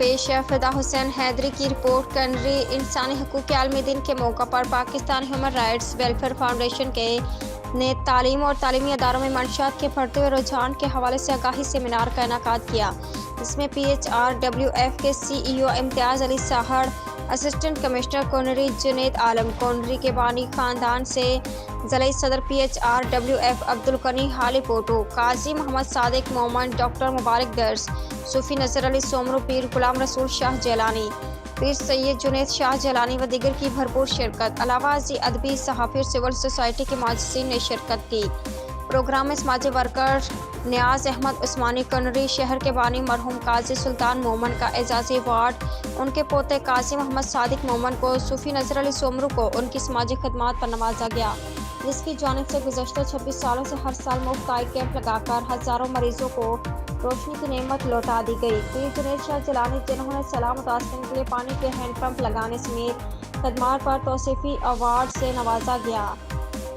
पेश है फिदा हुसैन हैदरी की रिपोर्ट। कंट्री इंसानी हकूक़ के आलमी दिन के मौका पर Pakistan human rights welfare foundation के ने तालीम और तालीमी अदारों में मंशियात के बढ़ते हुए रुझान के हवाले से आगाही सेमिनार का इनेकाद किया, जिसमें PHRWF के CEO इम्तियाज़ अली साहड़, असिस्टेंट कमिश्नर कॉनरी जुनैद आलम, कॉनरी के बानी खानदान से ज़िला सदर PHRWF अब्दुल गनी हाली पोटो, काजी मोहम्मद सादिक मोमन, डॉक्टर मुबारक दर्स, सूफी नज़र अली सोमरू, पीर गुलाम रसूल शाह जैलानी, पीर सैयद जुनैद शाह जैलानी व दीगर की भरपूर शिरकत। अलावा अदबी, सहाफ़ी और सिविल सोसाइटी के मुअज़्ज़िज़ीन ने शिरकत की। प्रोग्राम में समाजी वर्कर नियाज़ अहमद उस्मानी, कॉनरी शहर के बानी मरहूम काजी सुल्तान मोमन का एजाज़ी अवार्ड, उनके पोते काजी मोहम्मद सादिक मोमन को, सूफी नज़र अली सोमरू को उनकी समाजी खदमात पर नवाजा गया, जिसकी जानिब से गुज़श्ता 26 सालों से हर साल मुफ्त आई कैंप लगाकर हज़ारों मरीजों को रोशनी की नेमत लौटा दी गई। पीर जुनैद शाह जैलानी, जिन्होंने सलाह मुतासिरीन के लिए पानी के हैंड पंप लगाने समेत खदमात पर तौसीफ़ी अवार्ड से नवाजा गया।